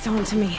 It's on to me.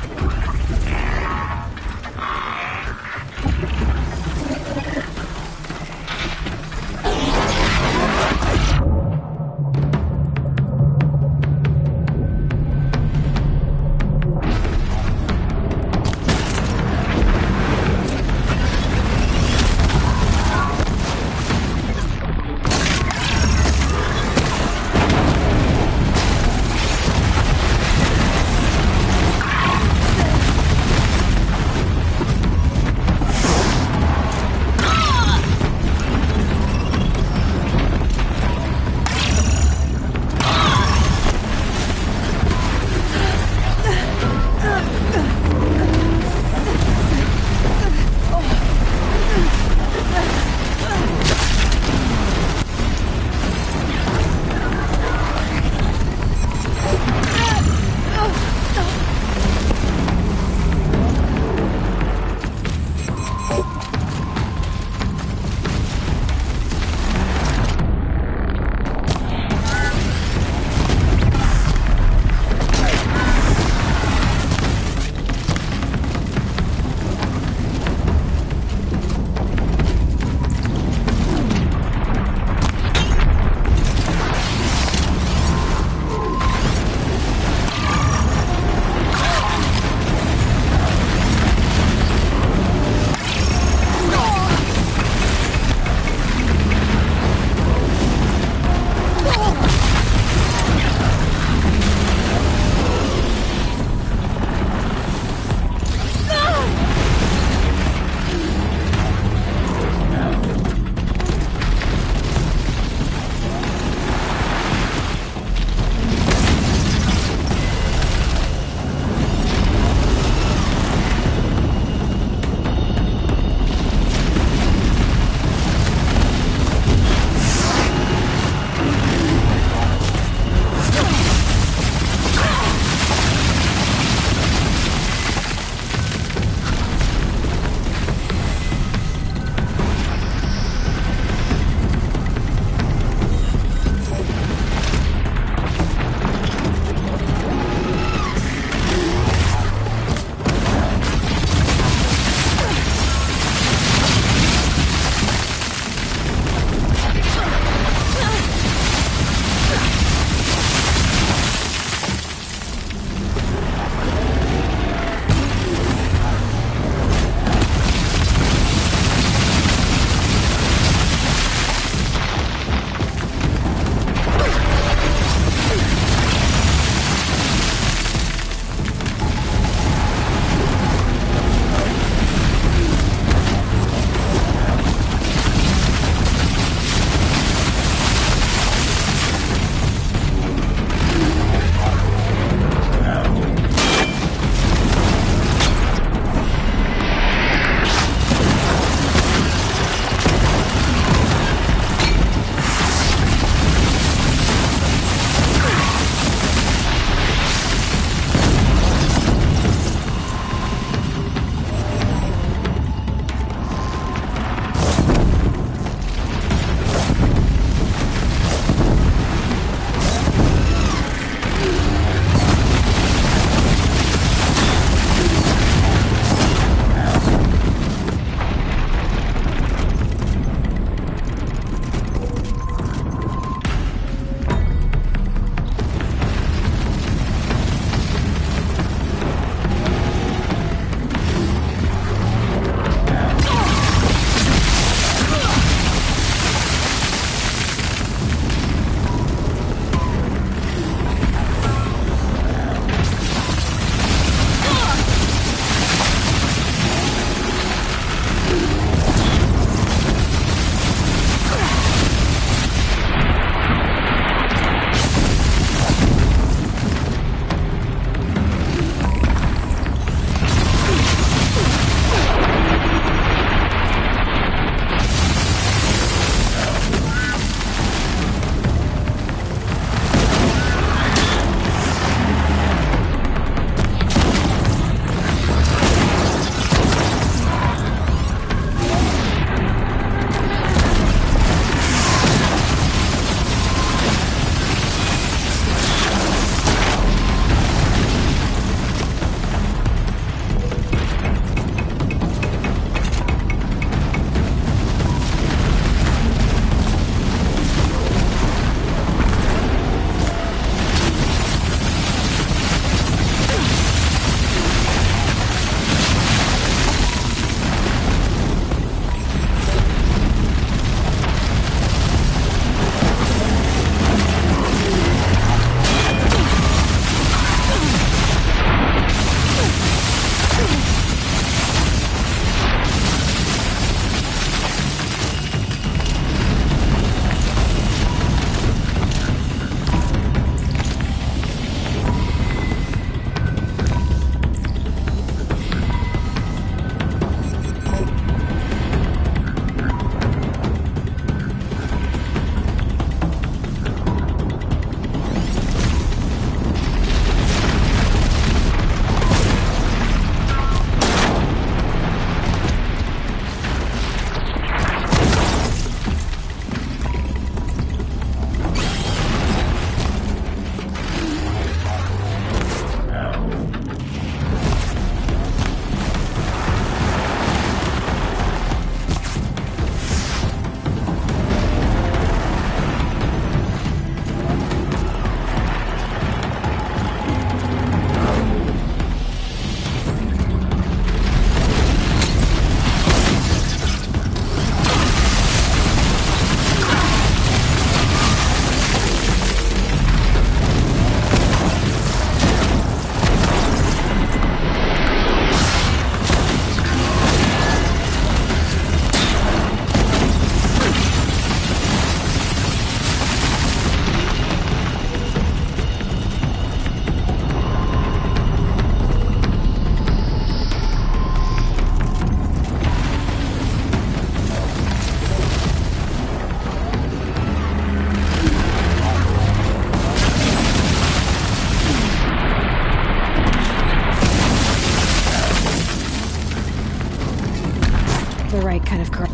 the right kind of girl.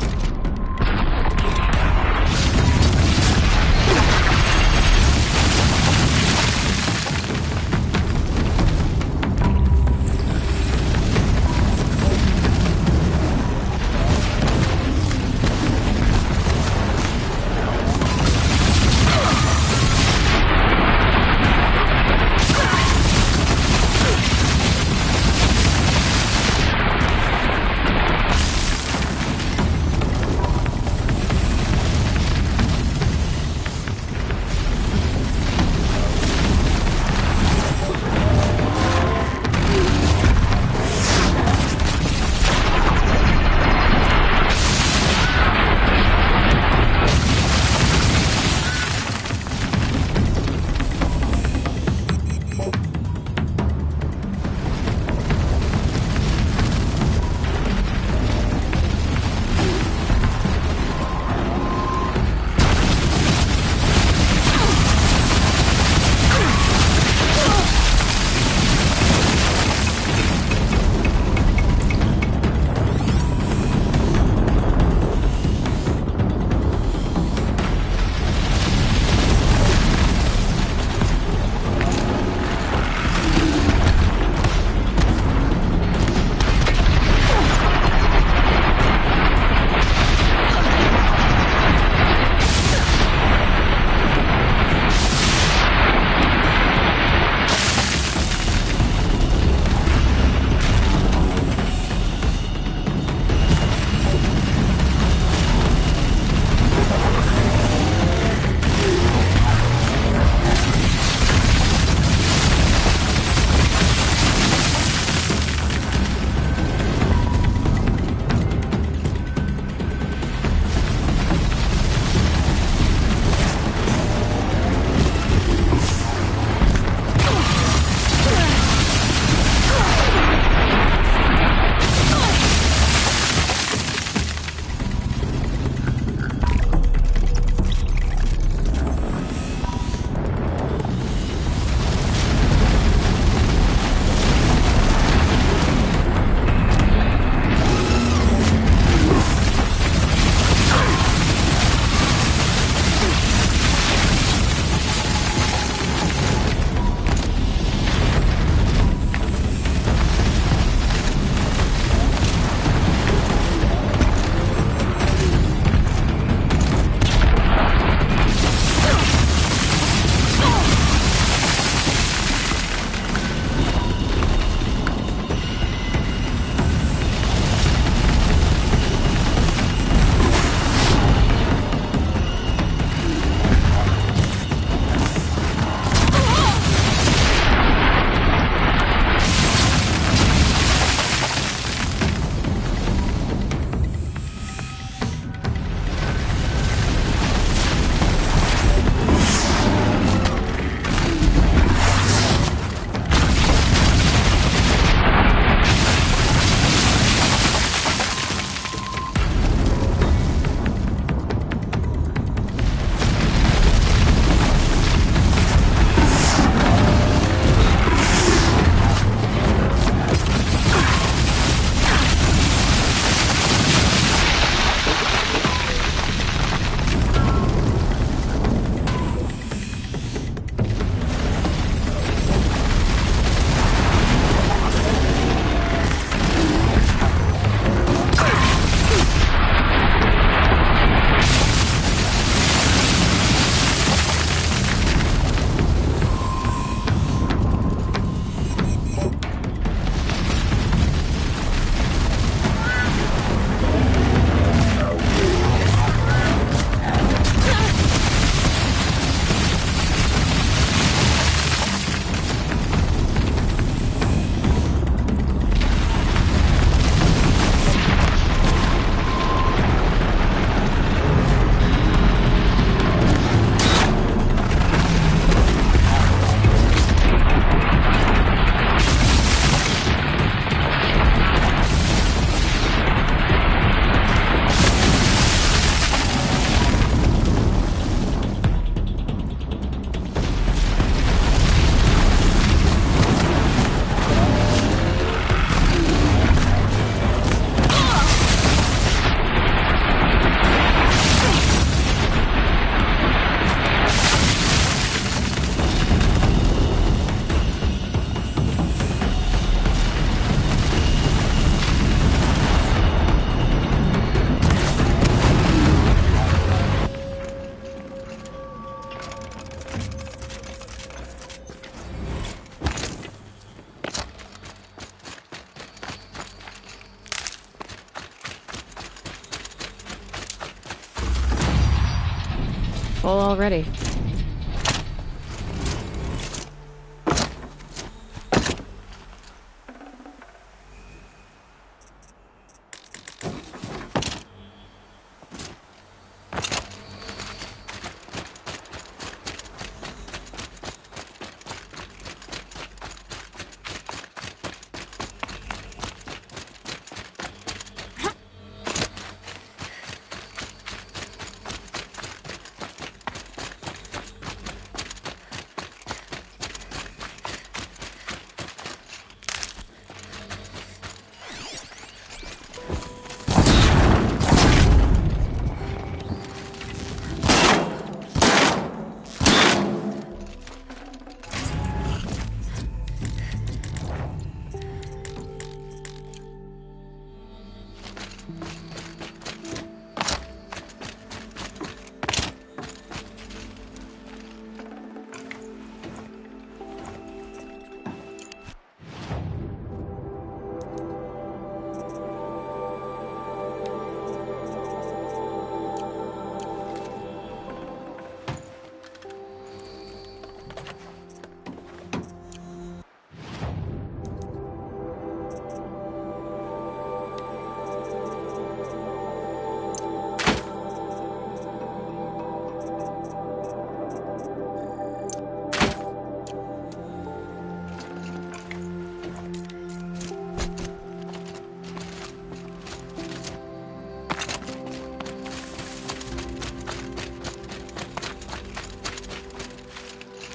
Full already.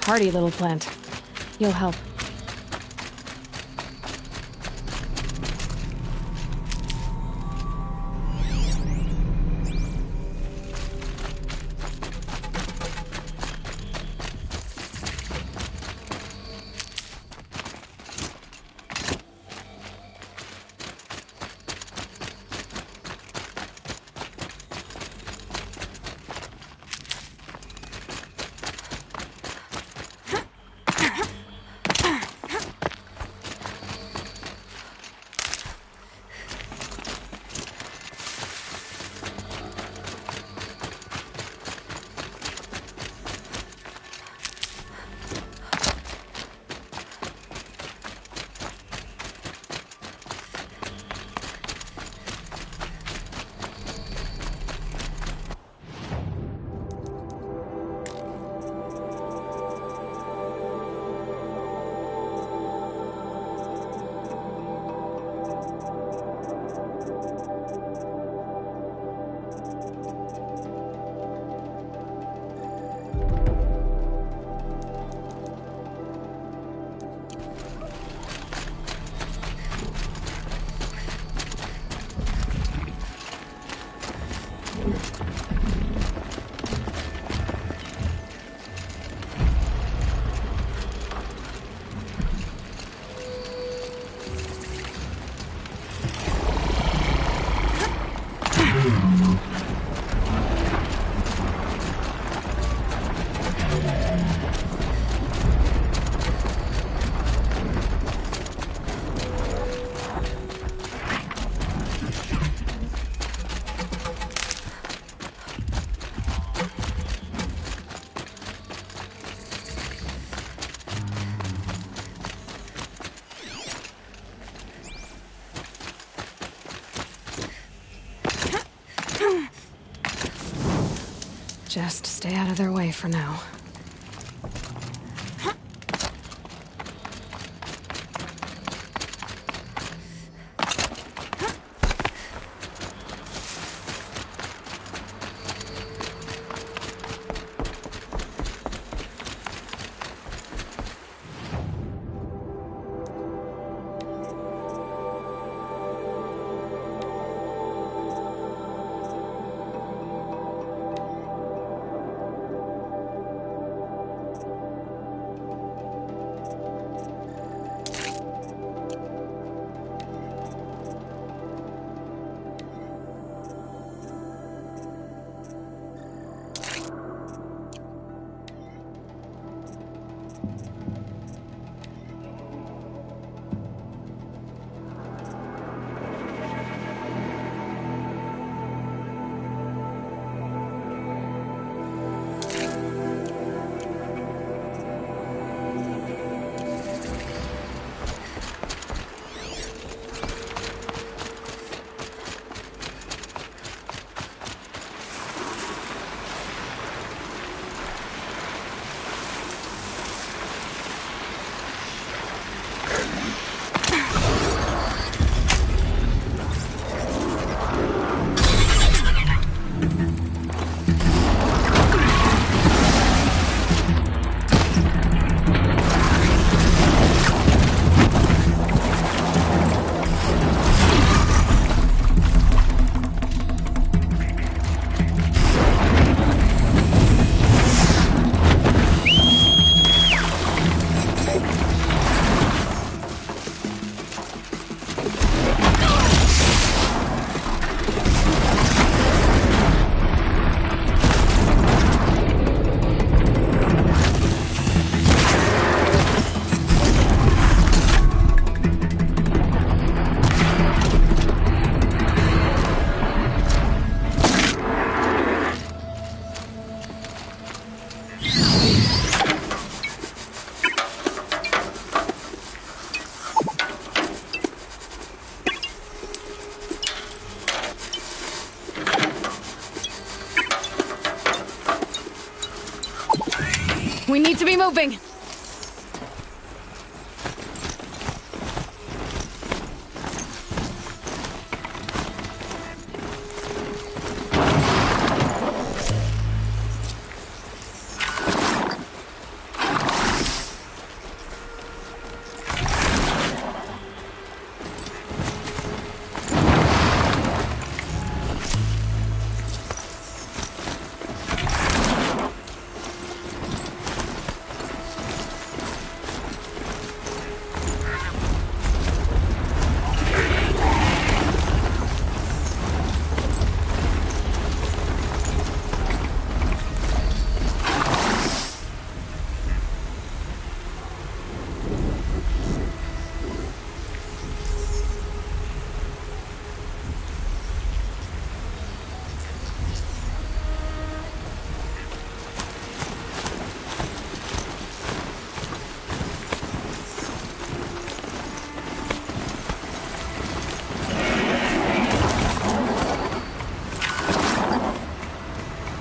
Hardy little plant. You'll help. Just stay out of their way for now. We need to be moving!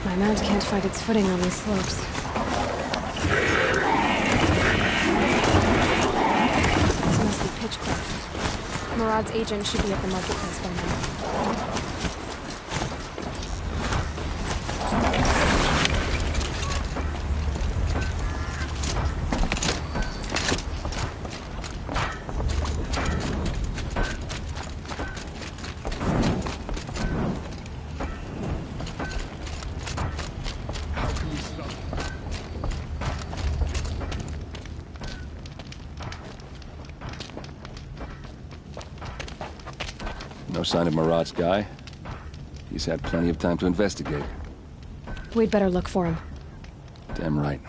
My mount can't find its footing on these slopes. This must be Pitchcliff. Murad's agent should be at the marketplace by now. No sign of Murad's guy. He's had plenty of time to investigate. We'd better look for him. Damn right.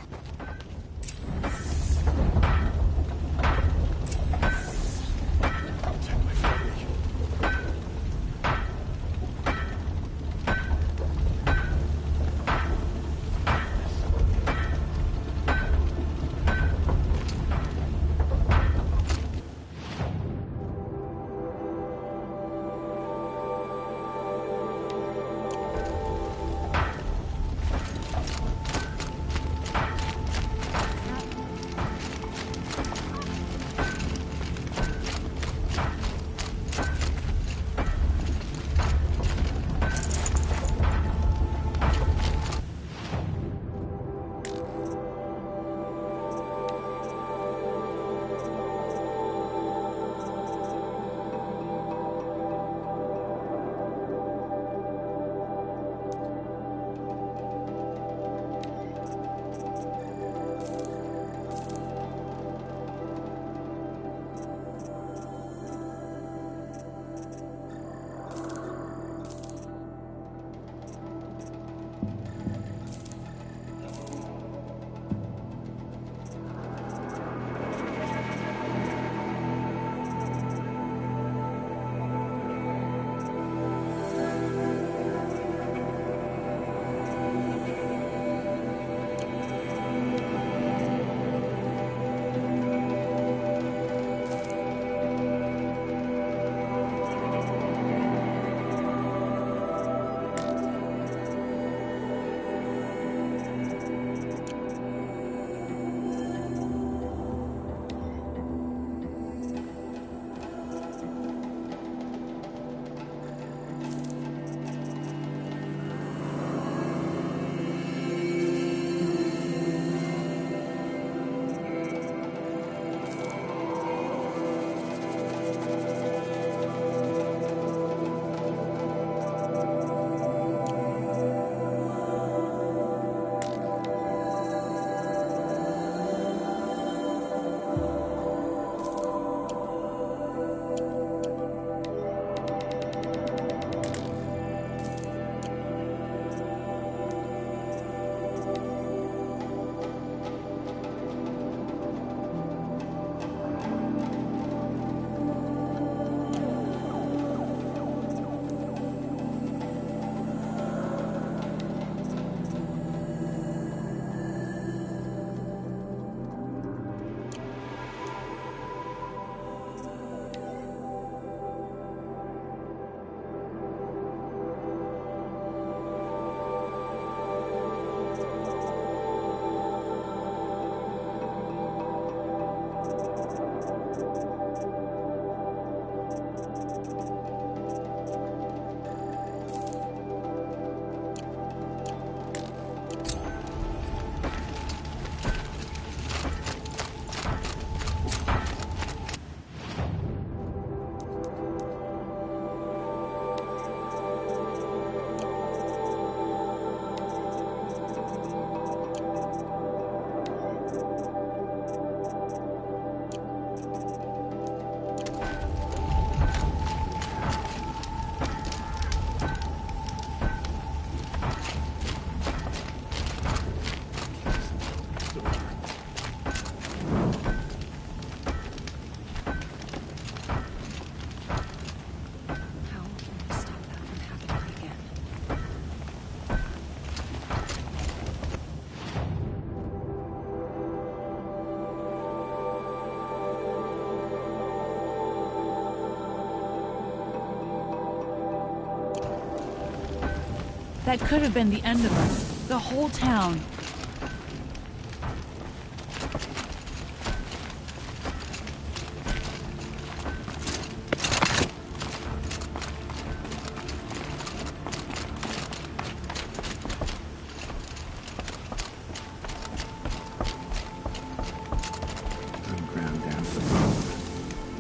That could have been the end of us. The whole town. I'm ground down to the bone.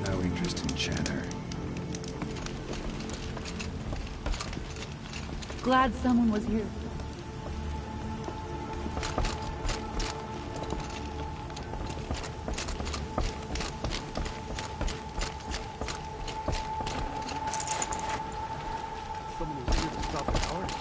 No interest in chatter. Glad someone was here. Someone was here to stop the orange.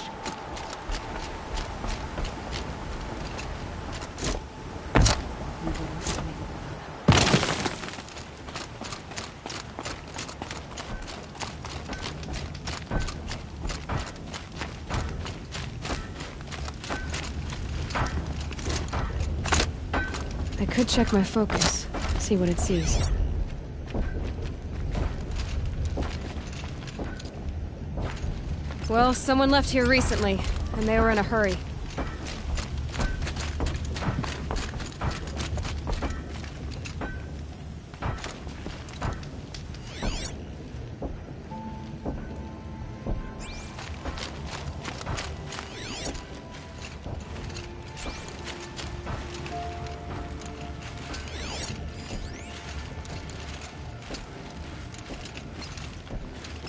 I could check my focus, see what it sees. Well, someone left here recently, and they were in a hurry.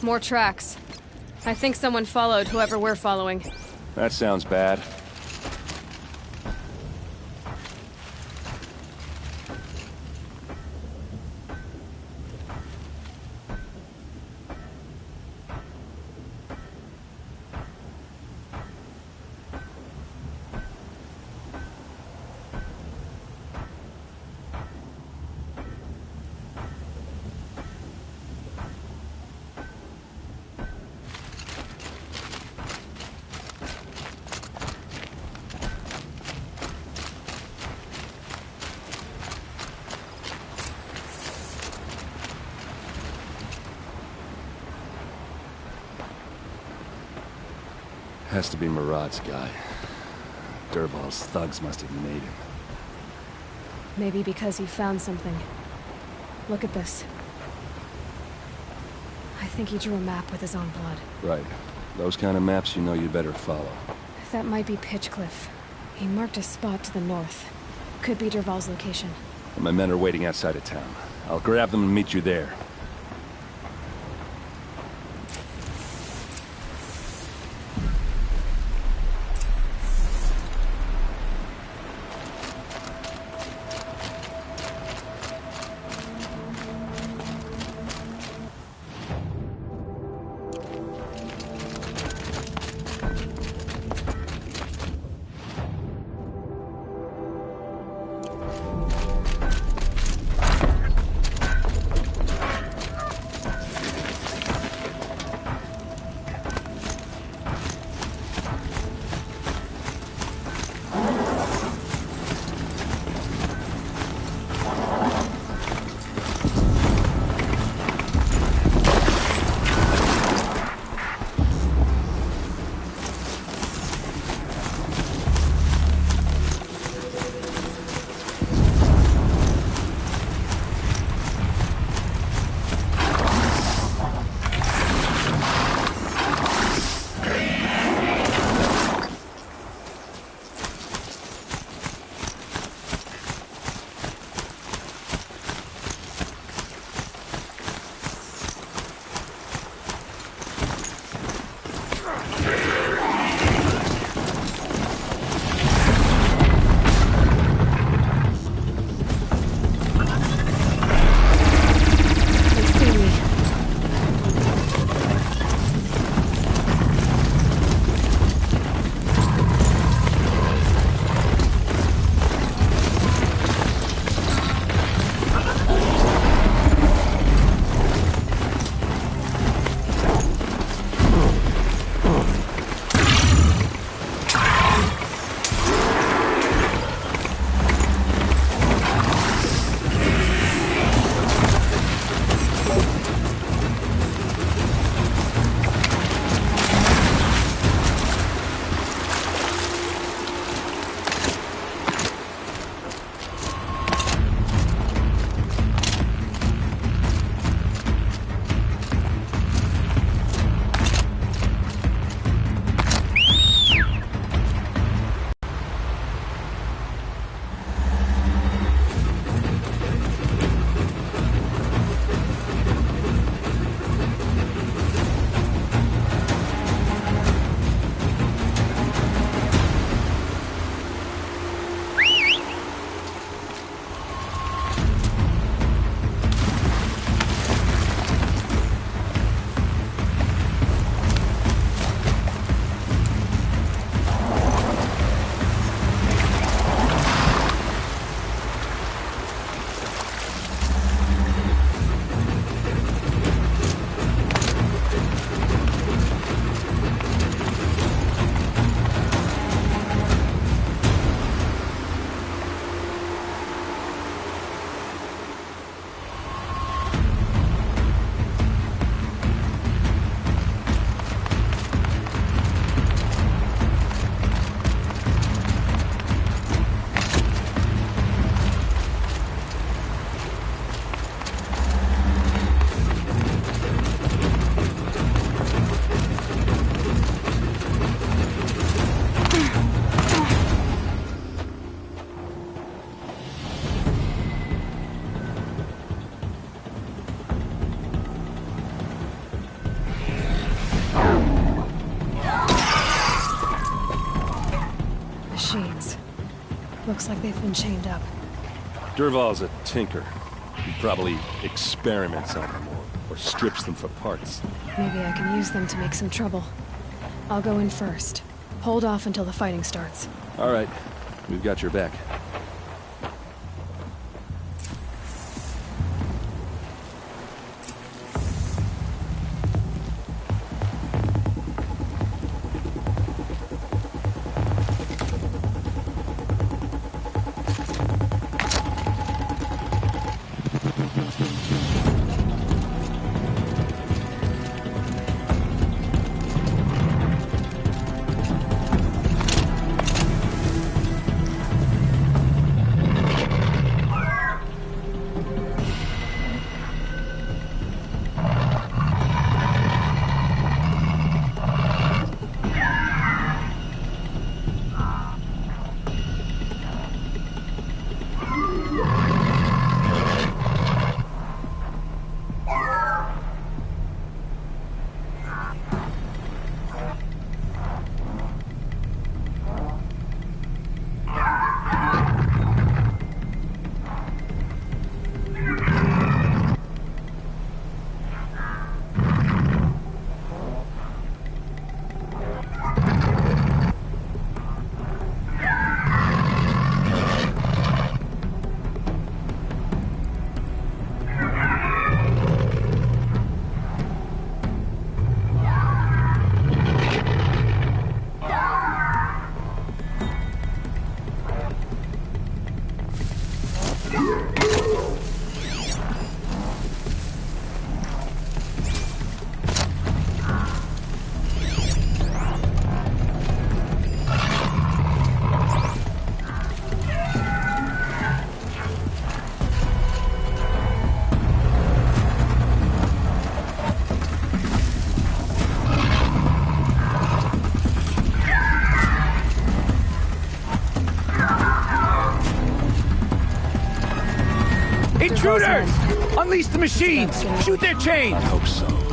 More tracks. I think someone followed whoever we're following. That sounds bad. Has to be Murad's guy. Dervahl's thugs must have made him. Maybe because he found something. Look at this. I think he drew a map with his own blood. Right. Those kind of maps you know you'd better follow. That might be Pitchcliff. He marked a spot to the north. Could be Dervahl's location. My men are waiting outside of town. I'll grab them and meet you there. Looks like they've been chained up. Dervahl's a tinker. He probably experiments on them or strips them for parts. Maybe I can use them to make some trouble. I'll go in first. Hold off until the fighting starts. All right, we've got your back. Intruders! Unleash the machines! Shoot their chains! I hope so.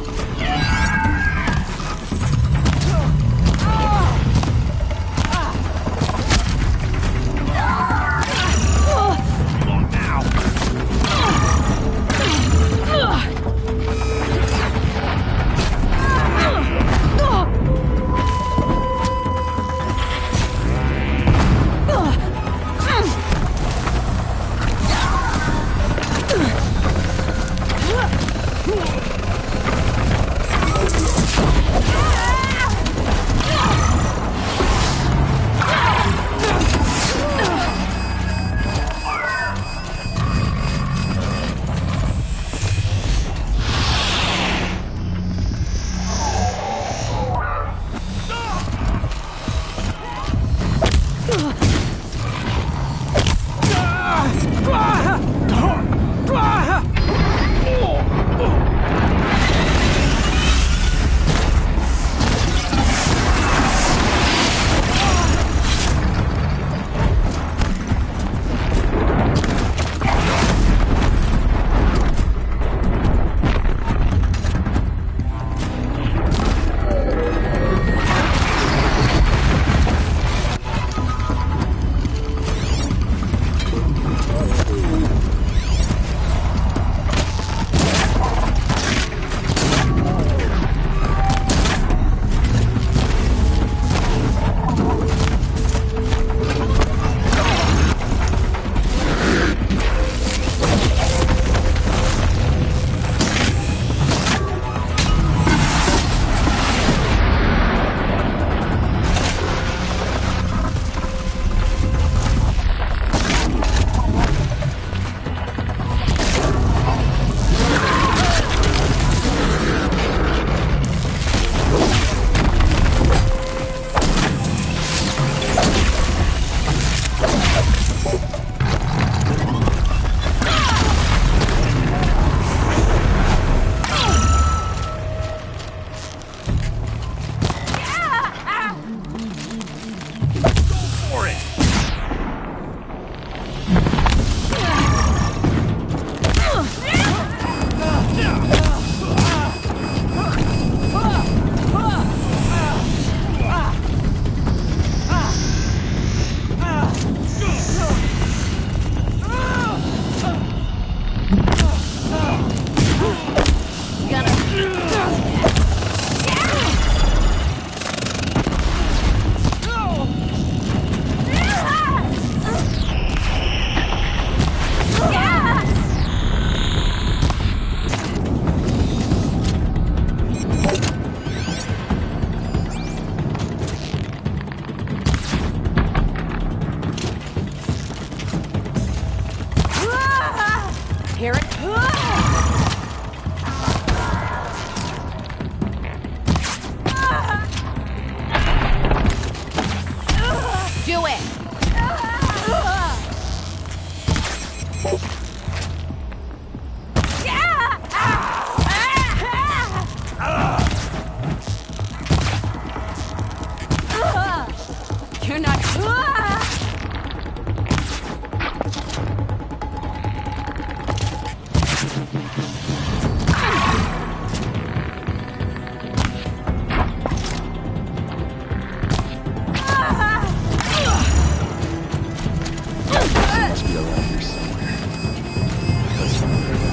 You're not. Must be around here somewhere. Let's find her.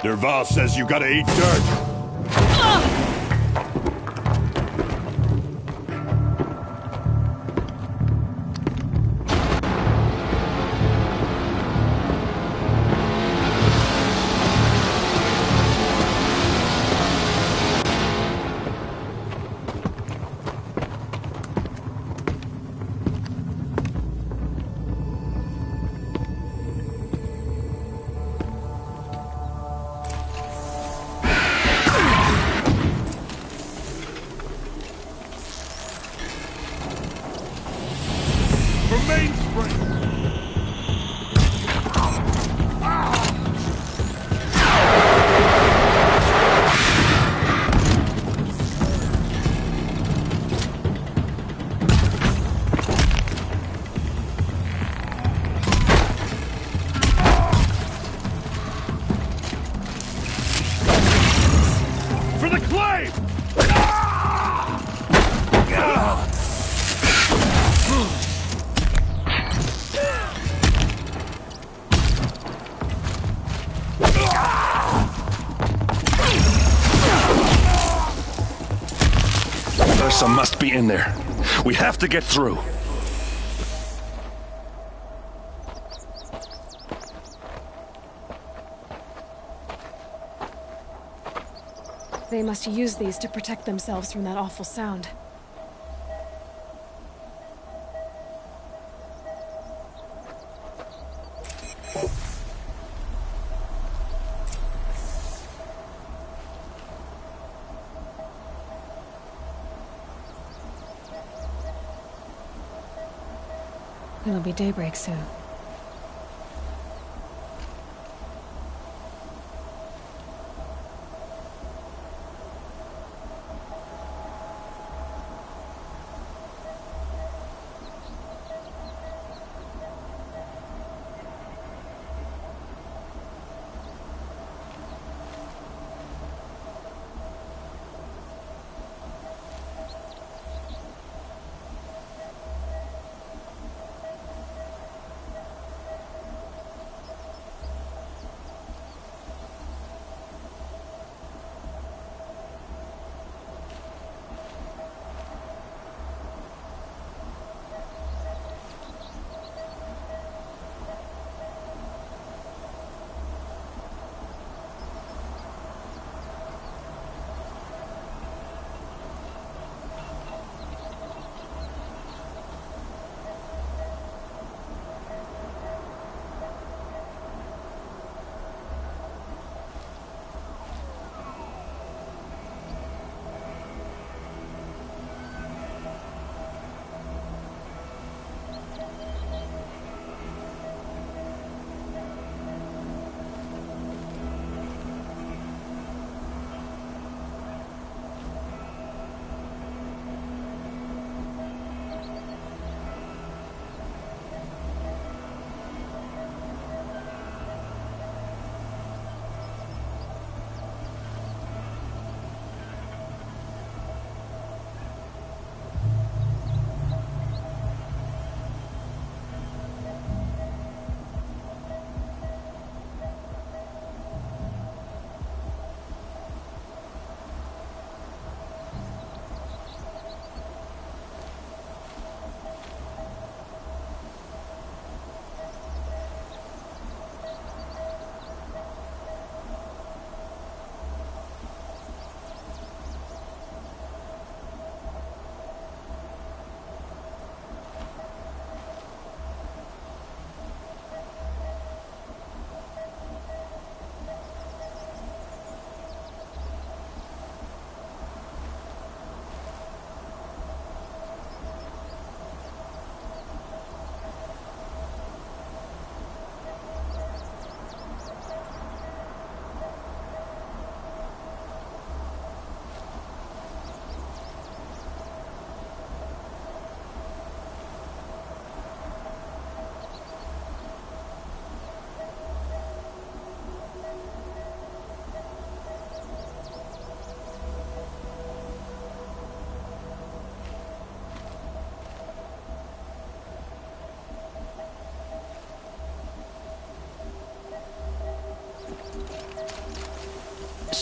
Derval says you gotta eat dirt. For the claim! Ursa must be in there. We have to get through. They must use these to protect themselves from that awful sound. It'll be daybreak soon.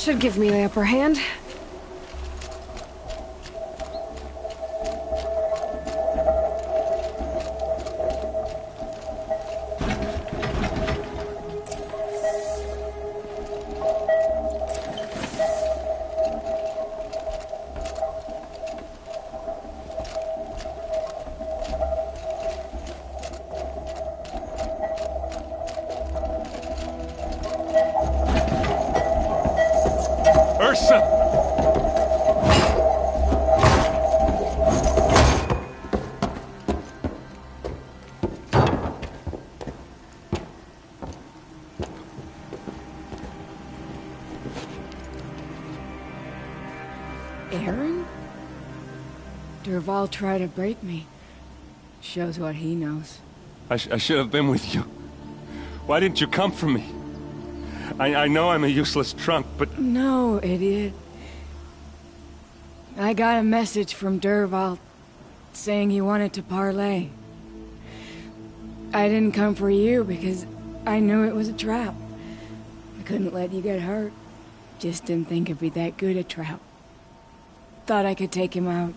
should give me the upper hand. Ursa! Aaron? Durval tried to break me. Shows what he knows. I should have been with you. Why didn't you come for me? I know I'm a useless trunk, but... No, idiot. I got a message from Durval saying he wanted to parlay. I didn't come for you because I knew it was a trap. I couldn't let you get hurt. Just didn't think it'd be that good a trap. Thought I could take him out.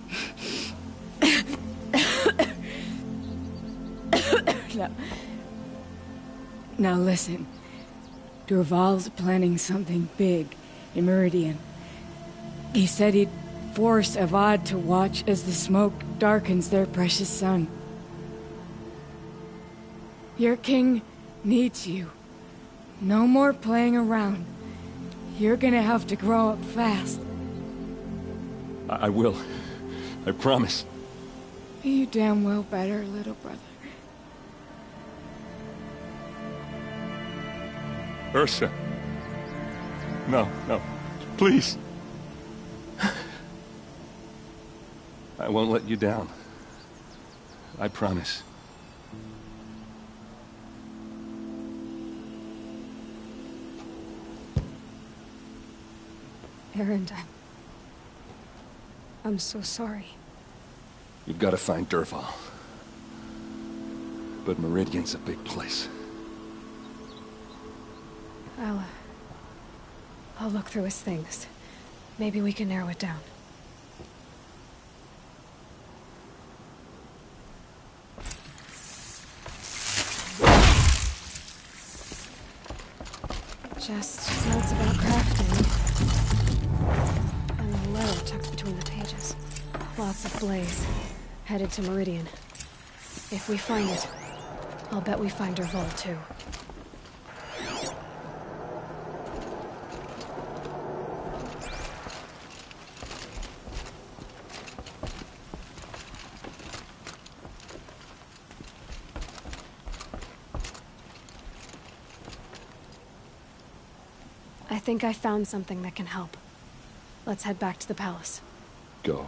Now listen. Durval's planning something big in Meridian. He said he'd force Avad to watch as the smoke darkens their precious sun. Your king needs you. No more playing around. You're gonna have to grow up fast. I will. I promise. You damn well better, little brother. Ursa. No, no. Please. I won't let you down. I promise. Aaron, I'm so sorry. You've got to find Durval. But Meridian's a big place. I'll look through his things. Maybe we can narrow it down. Just notes about crafting. And a letter tucked between the pages. Lots of blaze. Headed to Meridian. If we find it, I'll bet we find Durval too. I think I found something that can help. Let's head back to the palace. Go.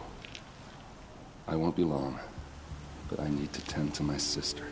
I won't be long, but I need to tend to my sister.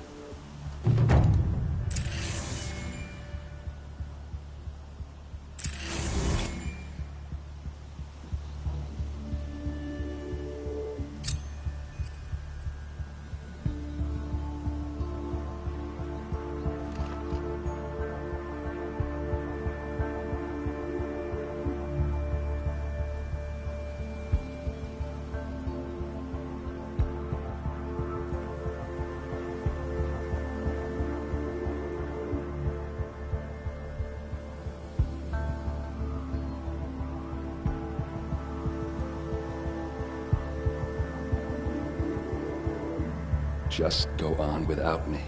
Just go on without me.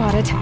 Got it.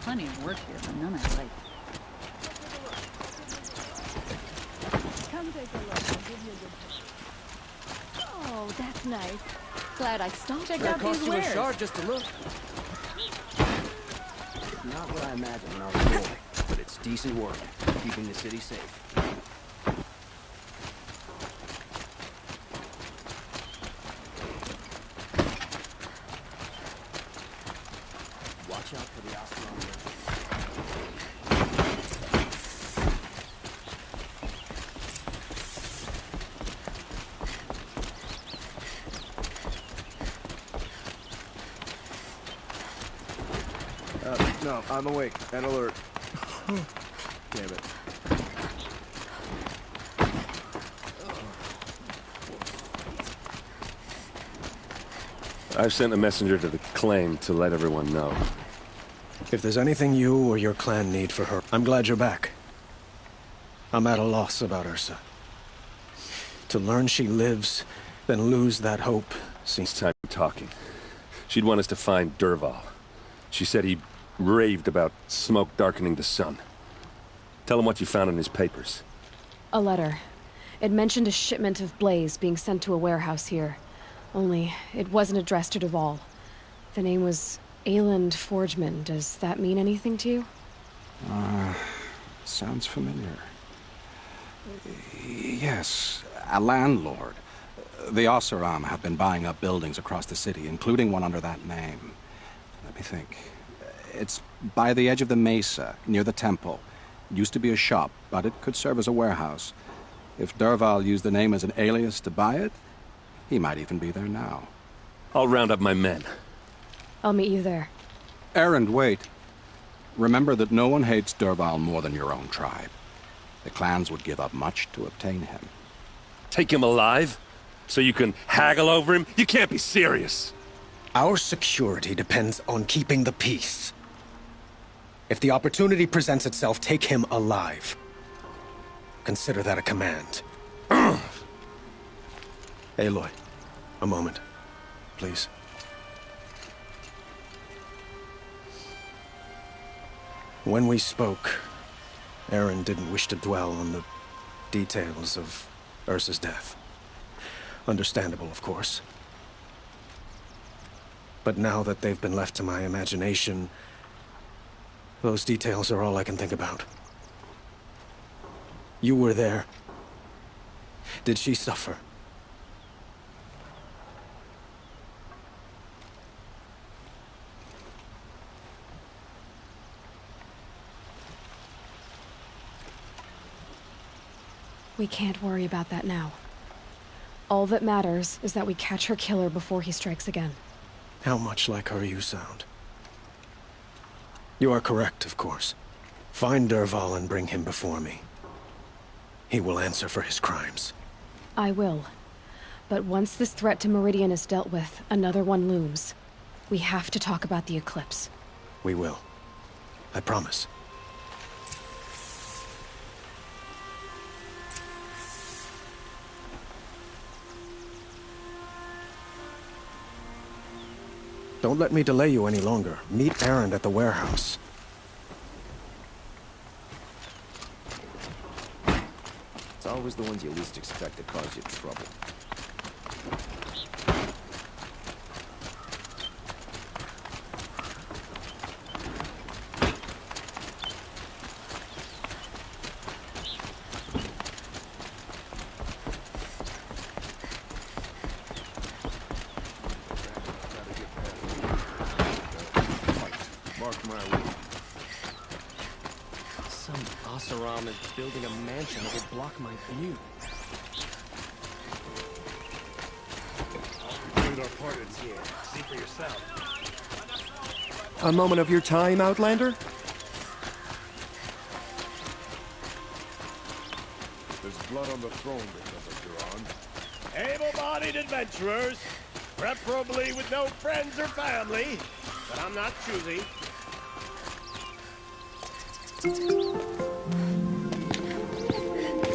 Plenty of work here, but none I like. Come take a look. I'll give you a good. Oh, that's nice. Glad I stopped. Check out these wares. Cost you a shard just to look. Not what I imagined when I was a boy, but it's decent work, keeping the city safe. Watch out for the Oseram. No, I'm awake and alert. Damn it. I've sent a messenger to the claim to let everyone know. If there's anything you or your clan need for her, I'm glad you're back. I'm at a loss about Ursa. To learn she lives, then lose that hope seems... Time talking. She'd want us to find Dervahl. She said he raved about smoke darkening the sun. Tell him what you found in his papers. A letter. It mentioned a shipment of blaze being sent to a warehouse here. Only, it wasn't addressed to Dervahl. The name was Ayland Forgeman. Does that mean anything to you? Sounds familiar. Yes, a landlord. The Oseram have been buying up buildings across the city, including one under that name. Let me think. It's by the edge of the mesa, near the temple. Used to be a shop, but it could serve as a warehouse. If Dervahl used the name as an alias to buy it, he might even be there now. I'll round up my men. I'll meet you there. Errand, wait. Remember that no one hates Dervahl more than your own tribe. The clans would give up much to obtain him. Take him alive? so you can haggle over him? You can't be serious. Our security depends on keeping the peace. If the opportunity presents itself, take him alive. Consider that a command. Aloy, a moment, please. When we spoke, Aaron didn't wish to dwell on the details of Ursa's death. Understandable, of course. But now that they've been left to my imagination, those details are all I can think about. You were there. Did she suffer? We can't worry about that now. All that matters is that we catch her killer before he strikes again. How much like her you sound. You are correct, of course. Find Dervahl and bring him before me. He will answer for his crimes. I will. But once this threat to Meridian is dealt with, another one looms. We have to talk about the eclipse. We will. I promise. Don't let me delay you any longer. Meet Aaron at the warehouse. It's always the ones you least expect that cause you trouble. Building a mansion that will block my view. Our partners here. See for yourself. A moment of your time, Outlander? There's blood on the throne because of Duran. Able-bodied adventurers, preferably with no friends or family, but I'm not choosy.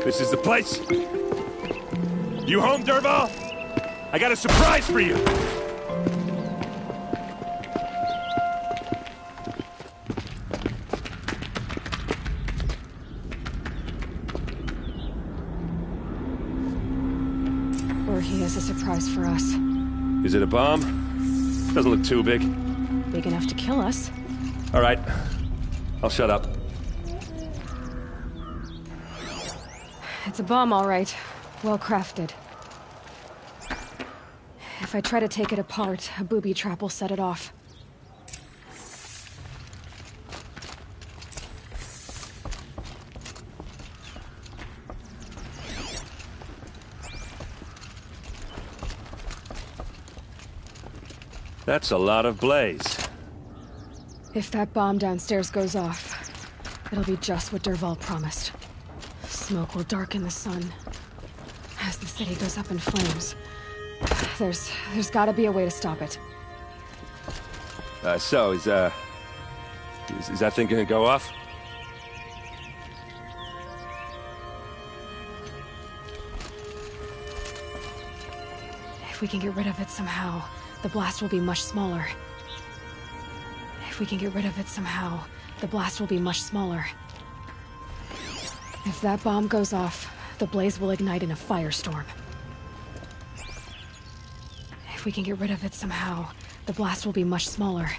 This is the place. You home, Dervahl? I got a surprise for you. Or he has a surprise for us. Is it a bomb? Doesn't look too big. Big enough to kill us. All right. I'll shut up. It's a bomb, all right. Well crafted. If I try to take it apart, a booby trap will set it off. That's a lot of blaze. If that bomb downstairs goes off, it'll be just what Dervahl promised. Smoke will darken the sun. As the city goes up in flames, there's gotta be a way to stop it. So, is that thing gonna go off? If we can get rid of it somehow, the blast will be much smaller. If we can get rid of it somehow, the blast will be much smaller. If that bomb goes off, the blaze will ignite in a firestorm. If we can get rid of it somehow, the blast will be much smaller.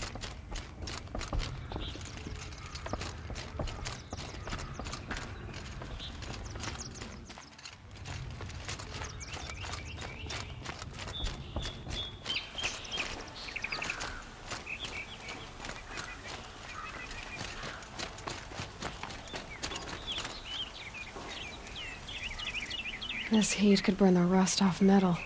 This heat could burn the rust off metal.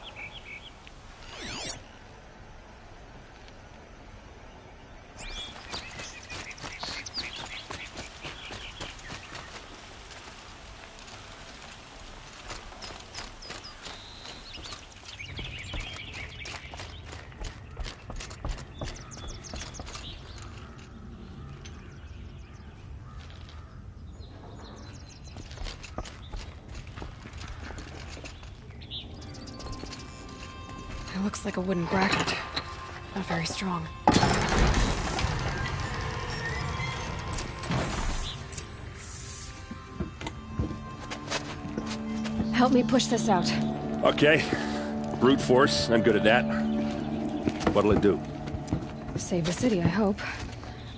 It looks like a wooden bracket. Not very strong. Help me push this out. Okay. Brute force, I'm good at that. What'll it do? Save the city, I hope.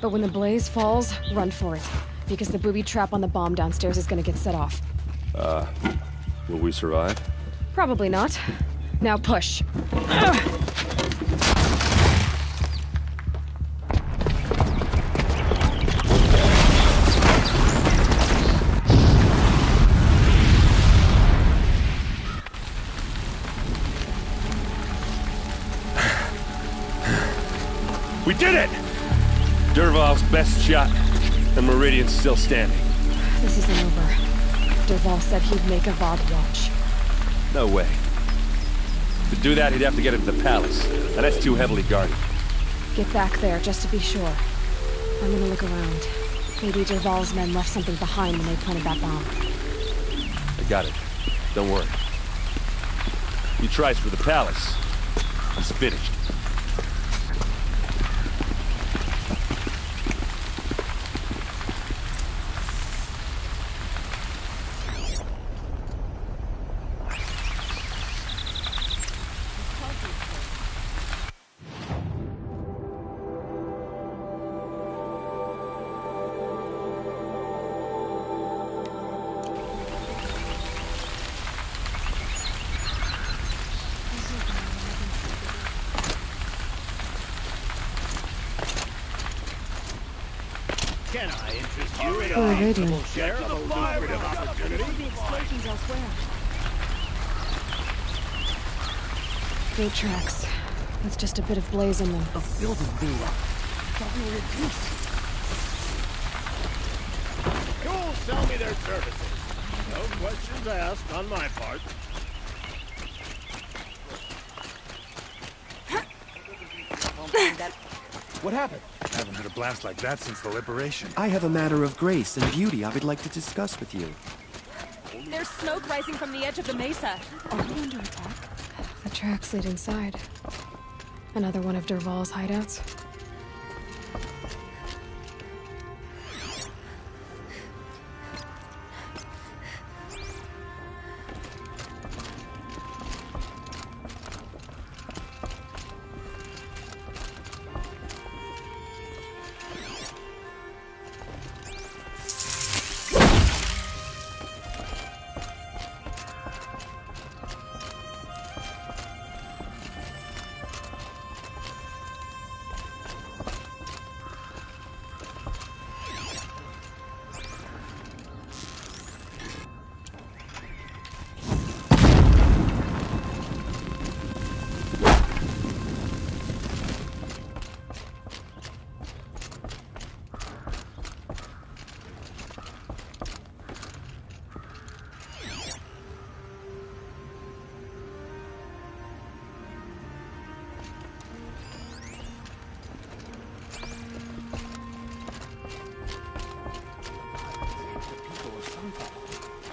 But when the blaze falls, run for it. Because the booby trap on the bomb downstairs is gonna get set off. Will we survive? Probably not. Now push. We did it! Dervahl's best shot, and Meridian's still standing. This isn't over. Dervahl said he'd make a VOD watch. No way. To do that, he'd have to get into the palace, and that's too heavily guarded. Get back there, just to be sure. I'm gonna look around. Maybe Dervahl's men left something behind when they planted that bomb. I got it. Don't worry. He tries for the palace. He's finished. Can I interest you in What are they a doing? possible share of a lucrative opportunity? Maybe explosions elsewhere. Gate tracks. With just a bit of blaze in them. A building blew up. Thought we were in peace. You'll sell me their services. No questions asked on my part. What happened? I haven't had a blast like that since the liberation. I have a matter of grace and beauty I would like to discuss with you. There's smoke rising from the edge of the mesa. Are we under attack? The tracks lead inside. Another one of Dervahl's hideouts.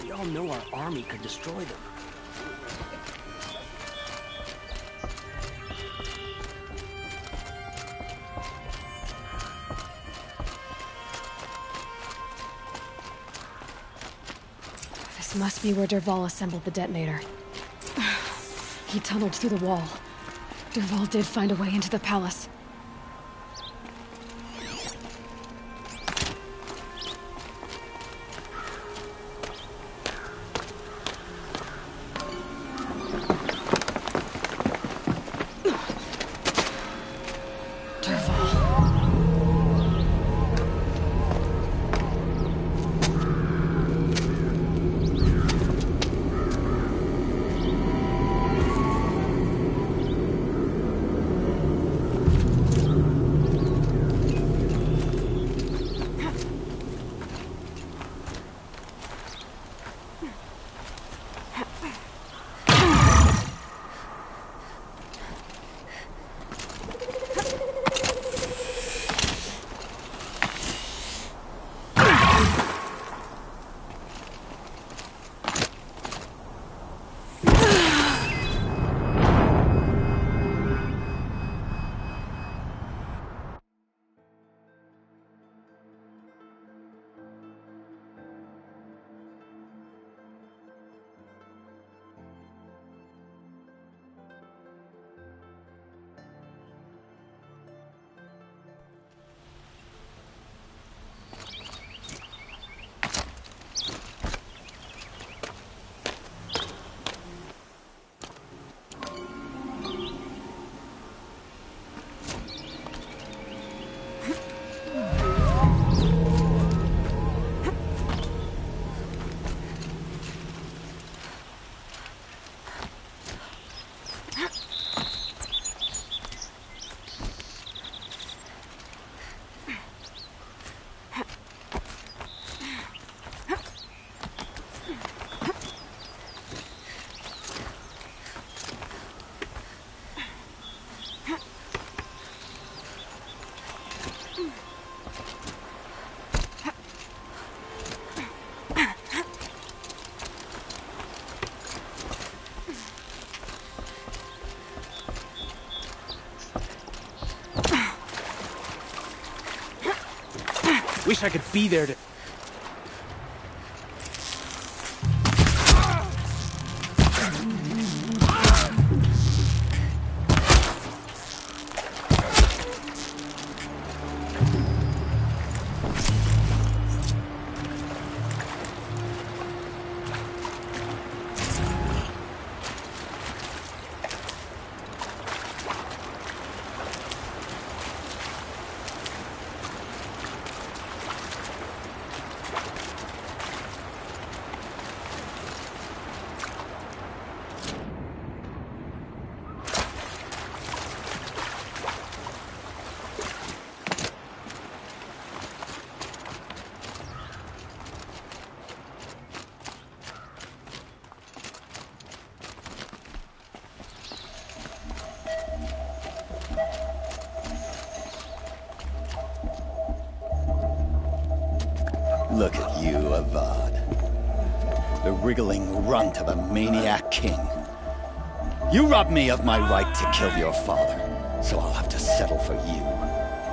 We all know our army could destroy them. This must be where Dervahl assembled the detonator. He tunneled through the wall. Dervahl did find a way into the palace. Wish I could be there to... Look at you, Avad. The wriggling runt of a maniac king. You robbed me of my right to kill your father, so I'll have to settle for you.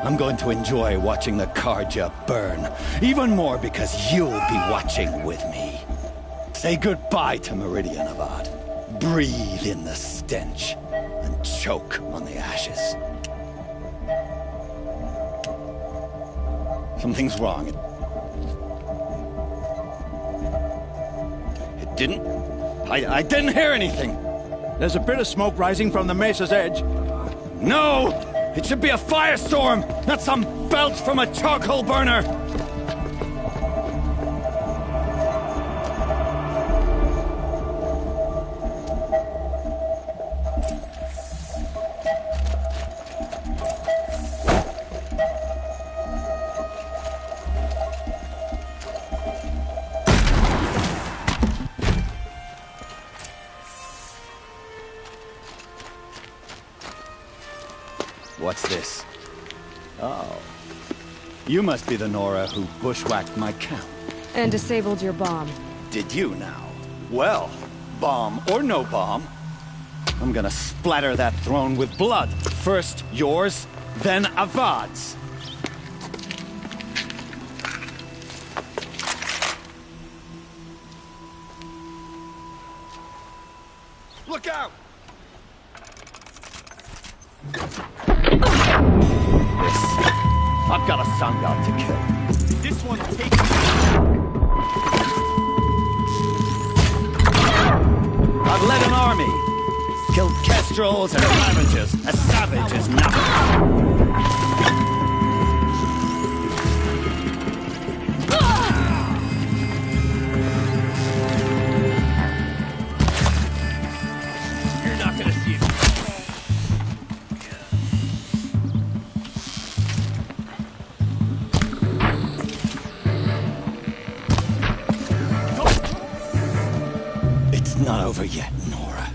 I'm going to enjoy watching the Karja burn, even more because you'll be watching with me. Say goodbye to Meridian, Avad. Breathe in the stench, and choke on the ashes. Something's wrong. I didn't hear anything. There's a bit of smoke rising from the mesa's edge. No! It should be a firestorm, not some belch from a charcoal burner! What's this? Oh. You must be the Nora who bushwhacked my camp. And disabled your bomb. Did you now? Well, bomb or no bomb, I'm gonna splatter that throne with blood. First yours, then Avad's. Look out! I've got a sun god to kill. This one's taking... I've led an army. Killed kestrels and savages. A savage is nothing. You're not gonna see it. Not over yet, Nora.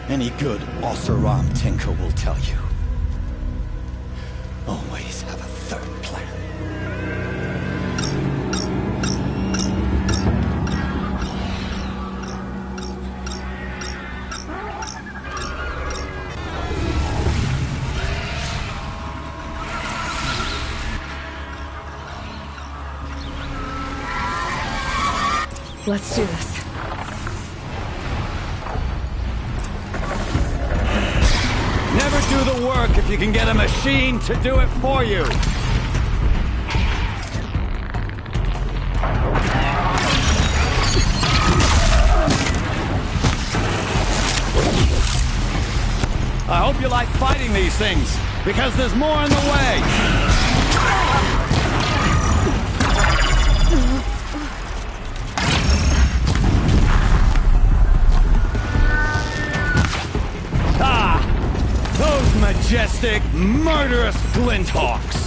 Any good Oseram tinker will tell you. Always have a third plan. Let's do this. Never do the work if you can get a machine to do it for you. I hope you like fighting these things, because there's more in the way. Majestic, murderous flinthawks!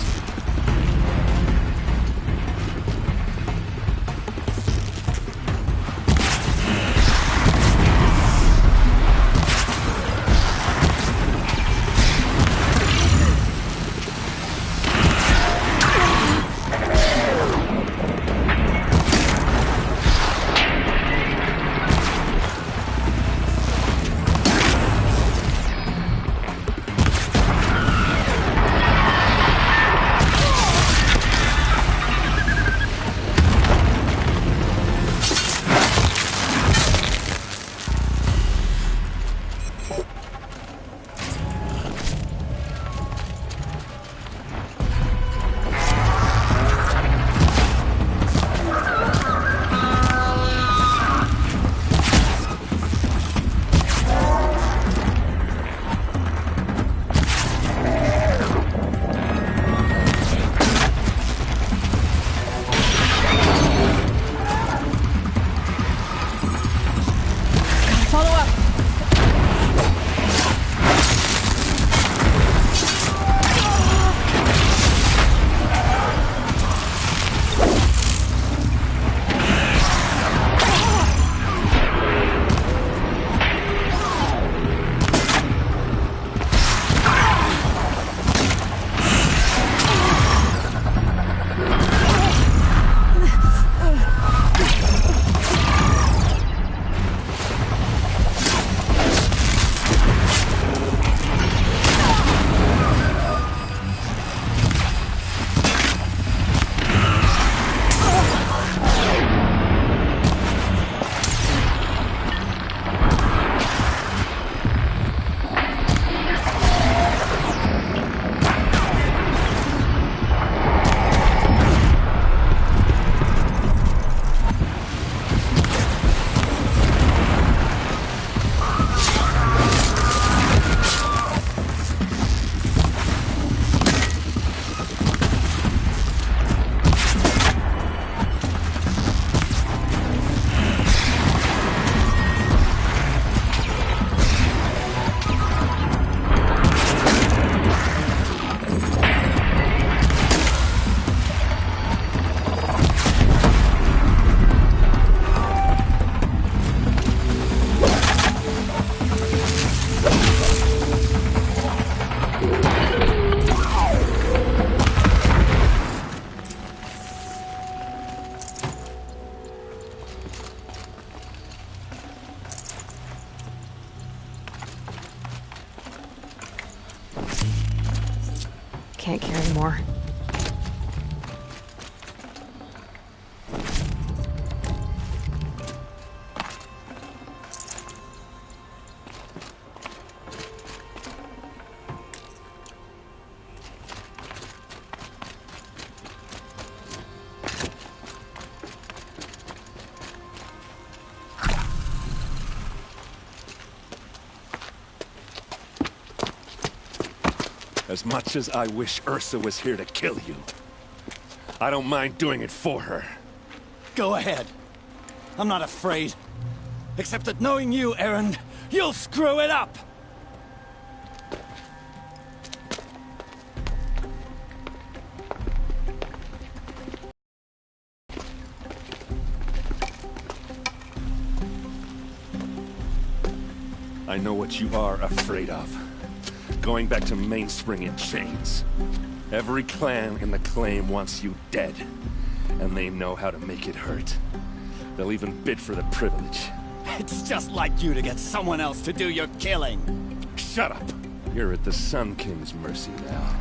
can't carry more. As much as I wish Ursa was here to kill you, I don't mind doing it for her. Go ahead. I'm not afraid. Except that knowing you, Erend, you'll screw it up! I know what you are afraid of. Going back to Mainspring in chains. Every clan in the claim wants you dead. And they know how to make it hurt. They'll even bid for the privilege. It's just like you to get someone else to do your killing. Shut up! You're at the Sun King's mercy now.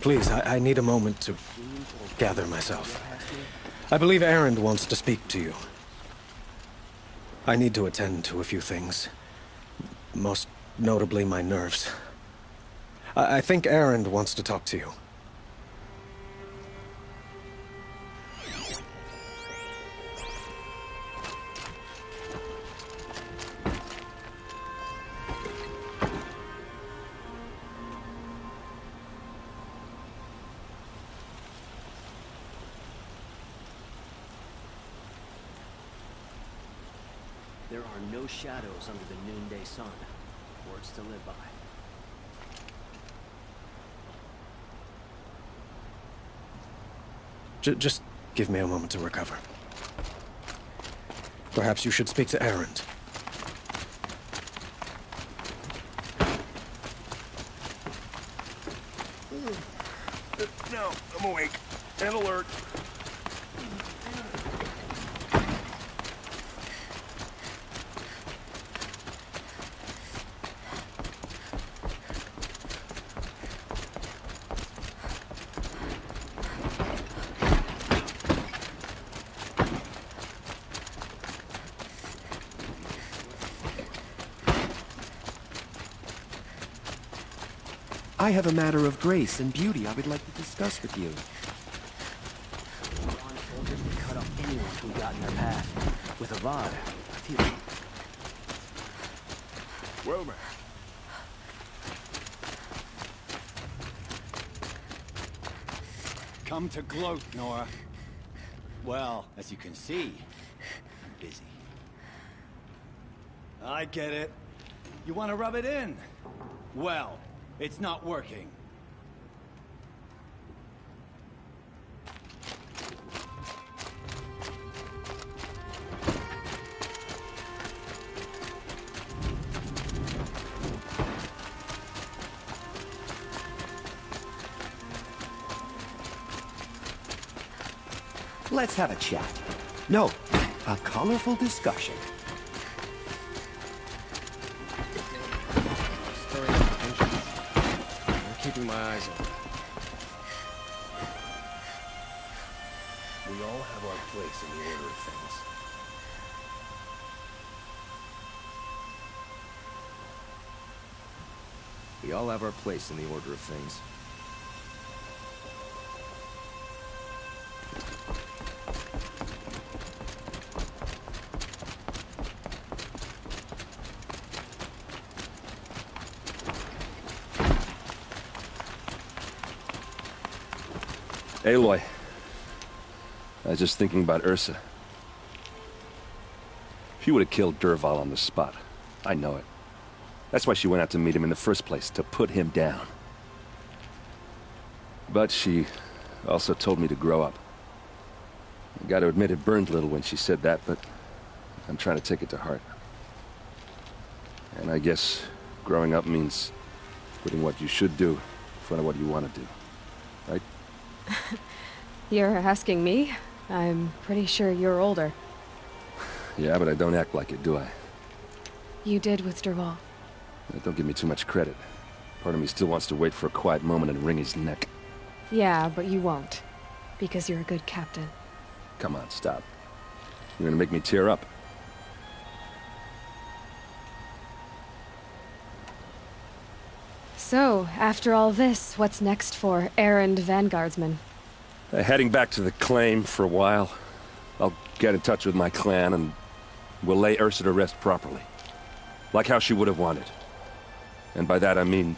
Please, I need a moment to gather myself. I believe Erend wants to speak to you. I need to attend to a few things. Most notably, my nerves. I think Erend wants to talk to you. There are no shadows under the noonday sun. Words to live by. Just give me a moment to recover. Perhaps you should speak to Erend. No, I'm awake and alert. I have a matter of grace and beauty I would like to discuss with you. Ron soldiers would cut off anyone who got in their path. With Avad, I feel... Well, man. Come to gloat, Nora. Well, as you can see, I'm busy. I get it. You want to rub it in? Well, it's not working. Let's have a chat. No, a colorful discussion. Stirring up tensions. I'm keeping my eyes open. We all have our place in the order of things. We all have our place in the order of things. Aloy, I was just thinking about Ursa. If you would have killed Dervahl on the spot, I know it. That's why she went out to meet him in the first place, to put him down. But she also told me to grow up. I gotta admit it burned a little when she said that, but I'm trying to take it to heart. And I guess growing up means putting what you should do in front of what you want to do. Right? You're asking me? I'm pretty sure you're older. Yeah, but I don't act like it, do I? You did with Derval. Don't give me too much credit. Part of me still wants to wait for a quiet moment and wring his neck. Yeah, but you won't. Because you're a good captain. Come on, stop. You're gonna make me tear up. So, after all this, what's next for errand vanguardsman? Heading back to the claim for a while. I'll get in touch with my clan and we'll lay Ursa to rest properly. Like how she would have wanted. And by that I mean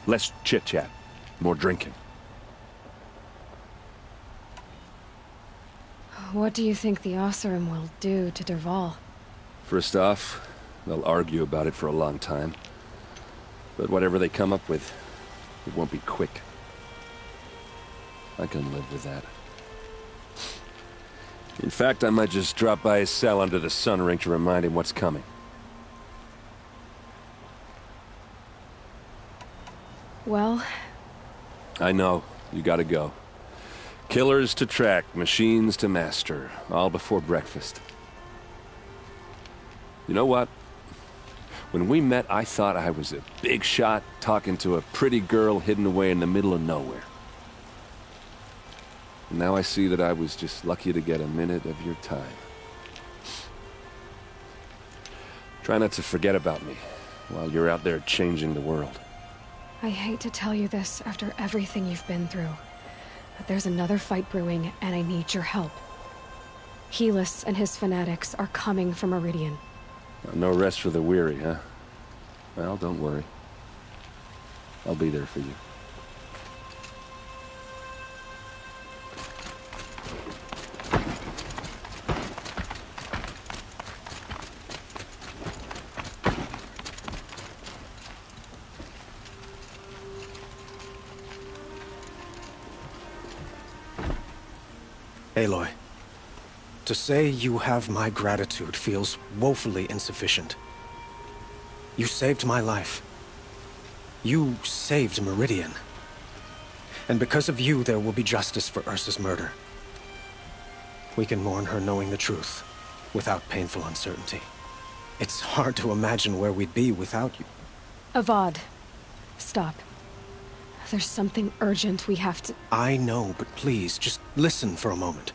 less chit-chat, more drinking. What do you think the Oseram will do to Derval? First off, they'll argue about it for a long time. But whatever they come up with, it won't be quick. I can live with that. In fact, I might just drop by his cell under the sun ring to remind him what's coming. Well... I know. You gotta go. Killers to track, machines to master, all before breakfast. You know what? When we met, I thought I was a big shot talking to a pretty girl hidden away in the middle of nowhere. And now I see that I was just lucky to get a minute of your time. Try not to forget about me while you're out there changing the world. I hate to tell you this after everything you've been through, but there's another fight brewing and I need your help. Helis and his fanatics are coming from Meridian. No rest for the weary, huh? Well, don't worry. I'll be there for you. Aloy, to say you have my gratitude feels woefully insufficient. You saved my life. You saved Meridian. And because of you, there will be justice for Ursa's murder. We can mourn her knowing the truth, without painful uncertainty. It's hard to imagine where we'd be without you. Avad, stop. There's something urgent we have to... I know, but please, just listen for a moment.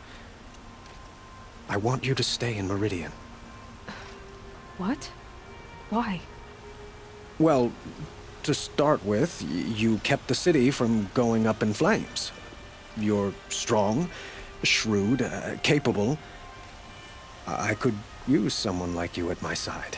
I want you to stay in Meridian. What? Why? Well, to start with, you kept the city from going up in flames. You're strong, shrewd, capable. I could use someone like you at my side.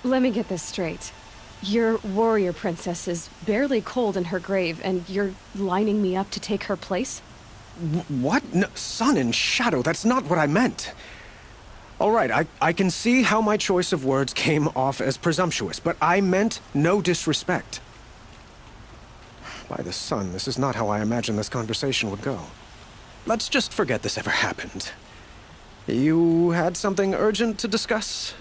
Let me get this straight. Your warrior princess is barely cold in her grave, and you're lining me up to take her place? What? No, sun and shadow, that's not what I meant. All right, I can see how my choice of words came off as presumptuous, but I meant no disrespect. By the sun, this is not how I imagined this conversation would go. Let's just forget this ever happened. You had something urgent to discuss?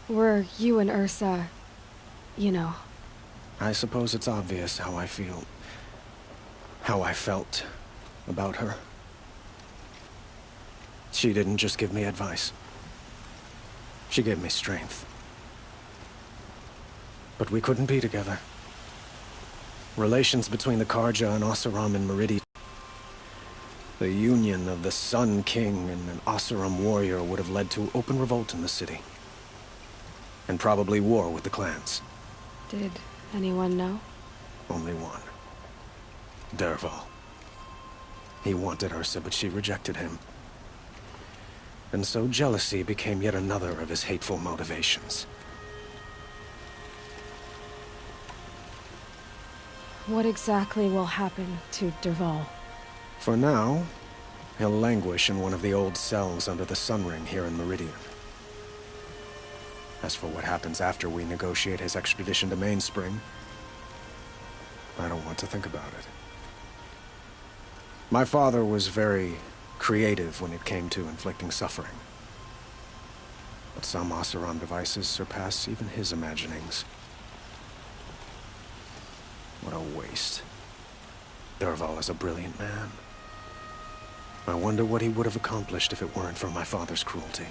Were you and Ursa, you know? I suppose it's obvious how I feel. How I felt about her. She didn't just give me advice. She gave me strength. But we couldn't be together. Relations between the Karja and Oseram and Meridian. The union of the Sun King and an Oseram warrior would have led to open revolt in the city. And probably war with the clans. Did anyone know? Only one. Dervahl. He wanted Ursa, but she rejected him. And so jealousy became yet another of his hateful motivations. What exactly will happen to Dervahl? For now, he'll languish in one of the old cells under the Sun Ring here in Meridian. As for what happens after we negotiate his extradition to Mainspring, I don't want to think about it. My father was very creative when it came to inflicting suffering. But some Oseram devices surpass even his imaginings. What a waste. Dervahl is a brilliant man. I wonder what he would have accomplished if it weren't for my father's cruelty.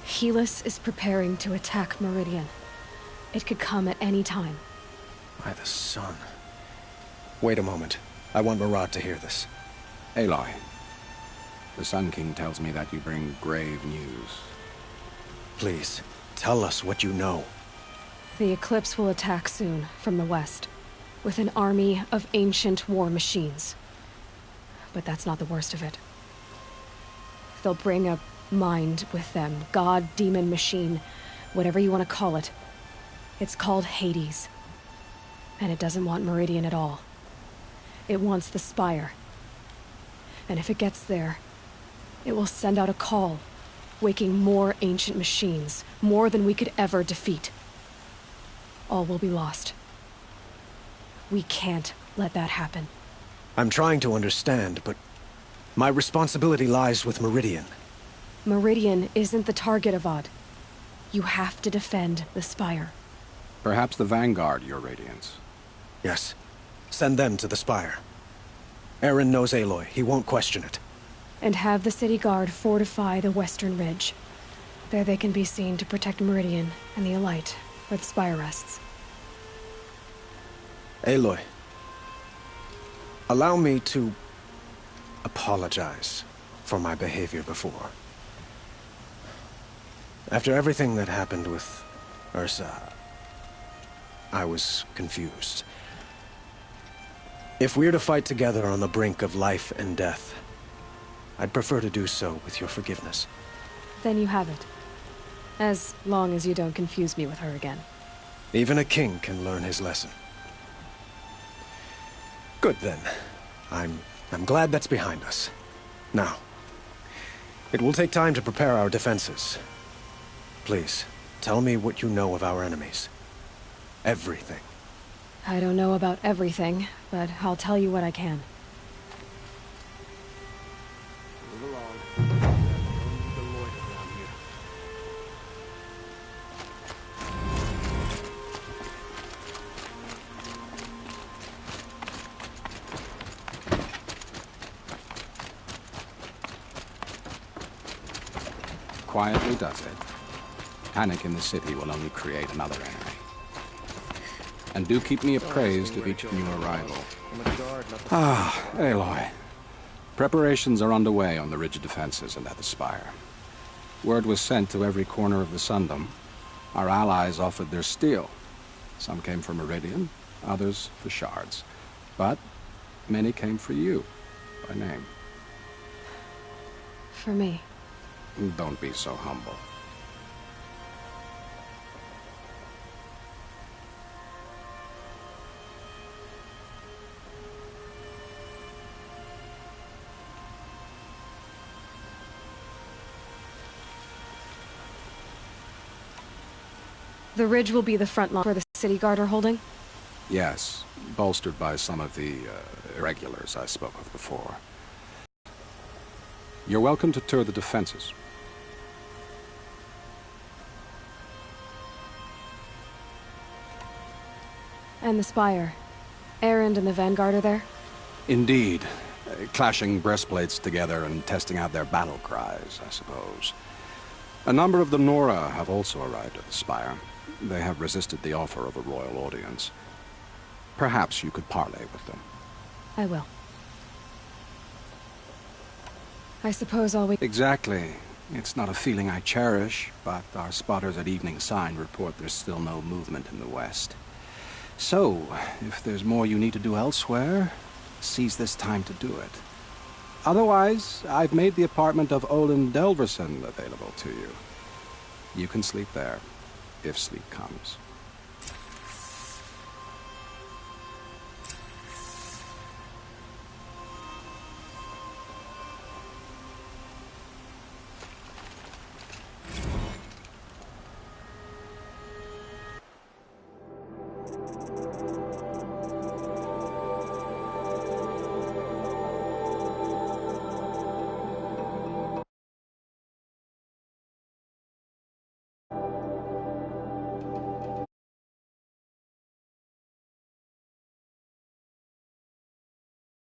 Helis is preparing to attack Meridian. It could come at any time. By the sun. Wait a moment. I want Murad to hear this. Aloy, the Sun King tells me that you bring grave news. Please, tell us what you know. The Eclipse will attack soon, from the west, with an army of ancient war machines. But that's not the worst of it. They'll bring a mind with them, god, demon, machine, whatever you want to call it. It's called Hades. And it doesn't want Meridian at all. It wants the Spire. And if it gets there, it will send out a call, waking more ancient machines, more than we could ever defeat. All will be lost. We can't let that happen. I'm trying to understand, but my responsibility lies with Meridian. Meridian isn't the target, Avad. You have to defend the Spire. Perhaps the Vanguard, Your Radiance. Yes. Send them to the Spire. Eren knows Aloy. He won't question it. And have the city guard fortify the western ridge. There they can be seen to protect Meridian and the Elite, where the Spire rests. Aloy, allow me to apologize for my behavior before. After everything that happened with Ursa, I was confused. If we're to fight together on the brink of life and death, I'd prefer to do so with your forgiveness. Then you have it. As long as you don't confuse me with her again. Even a king can learn his lesson. Good then. I'm glad that's behind us. Now, it will take time to prepare our defenses. Please, tell me what you know of our enemies. Everything. I don't know about everything, but I'll tell you what I can. Move along. Don't need to loiter around here. Quietly does it. Panic in the city will only create another enemy. And do keep me appraised of each new arrival. Ah, Aloy. Preparations are underway on the ridge defenses and at the Spire. Word was sent to every corner of the Sundom. Our allies offered their steel. Some came for Meridian, others for shards. But many came for you, by name. For me. Don't be so humble. The ridge will be the front line where the city guard are holding? Yes, bolstered by some of the irregulars I spoke of before. You're welcome to tour the defenses. And the Spire. Erend and the Vanguard are there? Indeed. Clashing breastplates together and testing out their battle cries, I suppose. A number of the Nora have also arrived at the Spire. They have resisted the offer of a royal audience. Perhaps you could parley with them. I will. I suppose all we... Exactly. It's not a feeling I cherish, but our spotters at Evening Sign report there's still no movement in the west. So, if there's more you need to do elsewhere, seize this time to do it. Otherwise, I've made the apartment of Olin Delverson available to you. You can sleep there, if sleep comes.